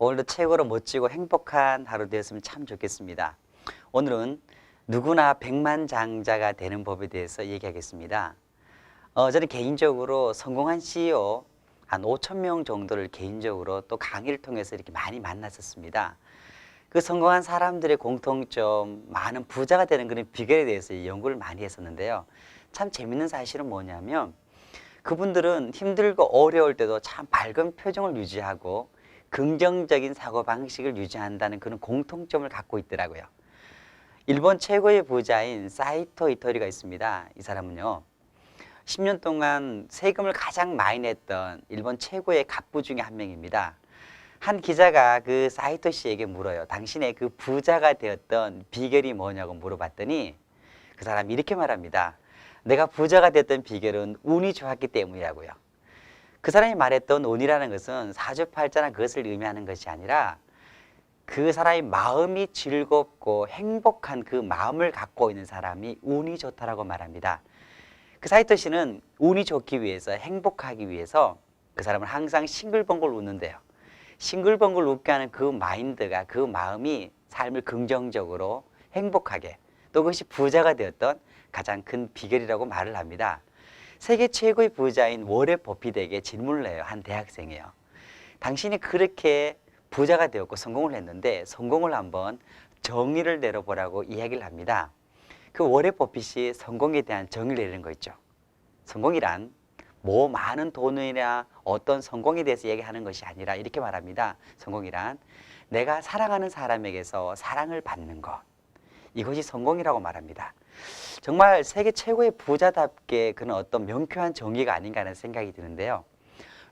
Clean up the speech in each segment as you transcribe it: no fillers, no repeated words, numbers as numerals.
오늘도 최고로 멋지고 행복한 하루 되었으면 참 좋겠습니다. 오늘은 누구나 백만장자가 되는 법에 대해서 얘기하겠습니다. 저는 개인적으로 성공한 CEO 한 5천 명 정도를 개인적으로 또 강의를 통해서 이렇게 많이 만났었습니다. 그 성공한 사람들의 공통점, 많은 부자가 되는 그런 비결에 대해서 연구를 많이 했었는데요. 참 재밌는 사실은 뭐냐면 그분들은 힘들고 어려울 때도 참 밝은 표정을 유지하고 긍정적인 사고방식을 유지한다는 그런 공통점을 갖고 있더라고요. 일본 최고의 부자인 사이토 이토리가 있습니다. 이 사람은요, 10년 동안 세금을 가장 많이 냈던 일본 최고의 갑부 중에 한 명입니다. 한 기자가 그 사이토 씨에게 물어요. 당신의 그 부자가 되었던 비결이 뭐냐고 물어봤더니 그 사람이 이렇게 말합니다. 내가 부자가 됐던 비결은 운이 좋았기 때문이라고요. 그 사람이 말했던 운이라는 것은 사주팔자나 그것을 의미하는 것이 아니라 그 사람의 마음이 즐겁고 행복한 그 마음을 갖고 있는 사람이 운이 좋다라고 말합니다. 그 사이토 씨는 운이 좋기 위해서, 행복하기 위해서 그 사람은 항상 싱글벙글 웃는데요. 싱글벙글 웃게 하는 그 마인드가, 그 마음이 삶을 긍정적으로 행복하게, 또 그것이 부자가 되었던 가장 큰 비결이라고 말을 합니다. 세계 최고의 부자인 워렌 버핏에게 질문을 해요. 한 대학생이에요. 당신이 그렇게 부자가 되었고 성공을 했는데 성공을 한번 정의를 내려보라고 이야기를 합니다. 그 워렌 버핏이 성공에 대한 정의를 내리는 거 있죠. 성공이란 뭐 많은 돈이나 어떤 성공에 대해서 얘기하는 것이 아니라 이렇게 말합니다. 성공이란 내가 사랑하는 사람에게서 사랑을 받는 것. 이것이 성공이라고 말합니다. 정말 세계 최고의 부자답게 그는 어떤 명쾌한 정의가 아닌가 하는 생각이 드는데요.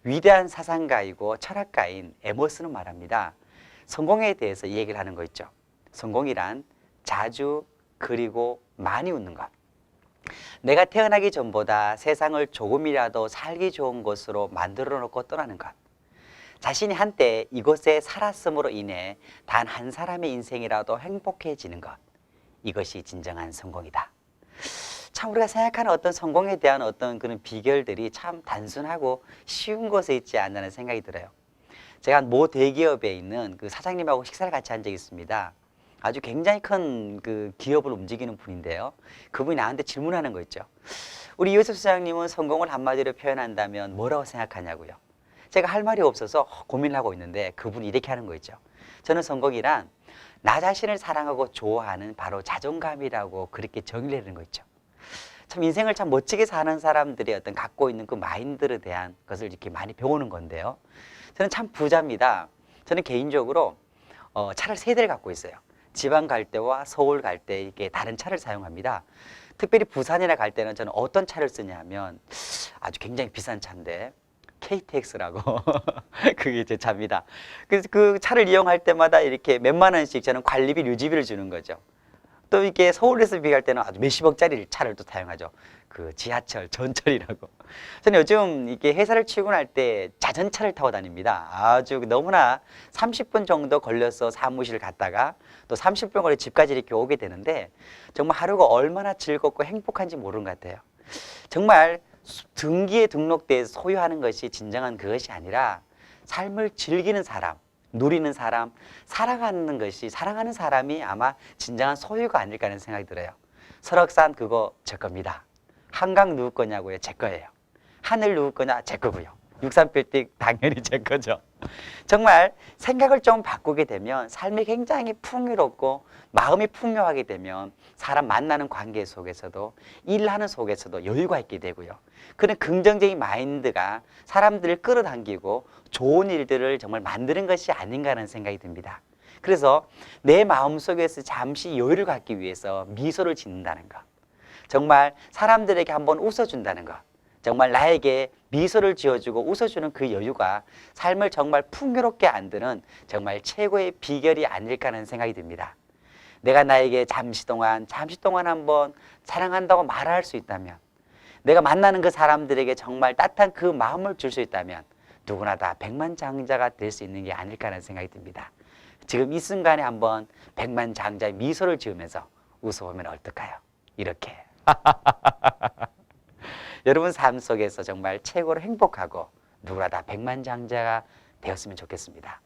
위대한 사상가이고 철학가인 에머스는 말합니다. 성공에 대해서 이 얘기를 하는 거 있죠. 성공이란 자주 그리고 많이 웃는 것. 내가 태어나기 전보다 세상을 조금이라도 살기 좋은 곳으로 만들어 놓고 떠나는 것. 자신이 한때 이곳에 살았음으로 인해 단 한 사람의 인생이라도 행복해지는 것. 이것이 진정한 성공이다. 참 우리가 생각하는 어떤 성공에 대한 어떤 그런 비결들이 참 단순하고 쉬운 곳에 있지 않나는 생각이 들어요. 제가 모 대기업에 있는 그 사장님하고 식사를 같이 한 적이 있습니다. 아주 굉장히 큰 그 기업을 움직이는 분인데요. 그분이 나한테 질문하는 거 있죠. 우리 이호섭 사장님은 성공을 한마디로 표현한다면 뭐라고 생각하냐고요. 제가 할 말이 없어서 고민을 하고 있는데 그분이 이렇게 하는 거 있죠. 저는 성공이란 나 자신을 사랑하고 좋아하는 바로 자존감이라고 그렇게 정의를 내리는 거 있죠. 참 인생을 참 멋지게 사는 사람들이 어떤 갖고 있는 그 마인드에 대한 것을 이렇게 많이 배우는 건데요. 저는 참 부자입니다. 저는 개인적으로 차를 3대를 갖고 있어요. 지방 갈 때와 서울 갈 때 이렇게 다른 차를 사용합니다. 특별히 부산이나 갈 때는 저는 어떤 차를 쓰냐면 아주 굉장히 비싼 차인데 KTX라고 그게 제 차입니다. 그래서 그 차를 이용할 때마다 이렇게 몇만 원씩 저는 관리비, 유지비를 주는 거죠. 또 이게 서울에서 비갈 때는 아주 몇십억짜리 차를 또 사용하죠. 그 지하철, 전철이라고. 저는 요즘 이게 회사를 출근할 때 자전차를 타고 다닙니다. 아주 너무나 30분 정도 걸려서 사무실 갔다가 또 30분 걸려 집까지 이렇게 오게 되는데 정말 하루가 얼마나 즐겁고 행복한지 모르는 것 같아요. 정말 등기에 등록돼 소유하는 것이 진정한 그것이 아니라 삶을 즐기는 사람, 누리는 사람, 사랑하는 것이, 사랑하는 사람이 아마 진정한 소유가 아닐까 하는 생각이 들어요. 설악산 그거 제 겁니다. 한강 누구 거냐고요? 제 거예요. 하늘 누구 거냐? 제 거고요. 63빌딩 당연히 제 거죠. 정말 생각을 좀 바꾸게 되면 삶이 굉장히 풍요롭고 마음이 풍요하게 되면 사람 만나는 관계 속에서도 일하는 속에서도 여유가 있게 되고요. 그런 긍정적인 마인드가 사람들을 끌어당기고 좋은 일들을 정말 만드는 것이 아닌가 하는 생각이 듭니다. 그래서 내 마음속에서 잠시 여유를 갖기 위해서 미소를 짓는다는 것. 정말 사람들에게 한번 웃어준다는 것. 정말 나에게 미소를 지어주고 웃어주는 그 여유가 삶을 정말 풍요롭게 만드는 정말 최고의 비결이 아닐까 하는 생각이 듭니다. 내가 나에게 잠시 동안 한번 사랑한다고 말할 수 있다면, 내가 만나는 그 사람들에게 정말 따뜻한 그 마음을 줄 수 있다면 누구나 다 백만장자가 될 수 있는 게 아닐까 하는 생각이 듭니다. 지금 이 순간에 한번 백만장자의 미소를 지으면서 웃어보면 어떨까요? 이렇게. 여러분 삶 속에서 정말 최고로 행복하고 누구나 다 백만장자가 되었으면 좋겠습니다.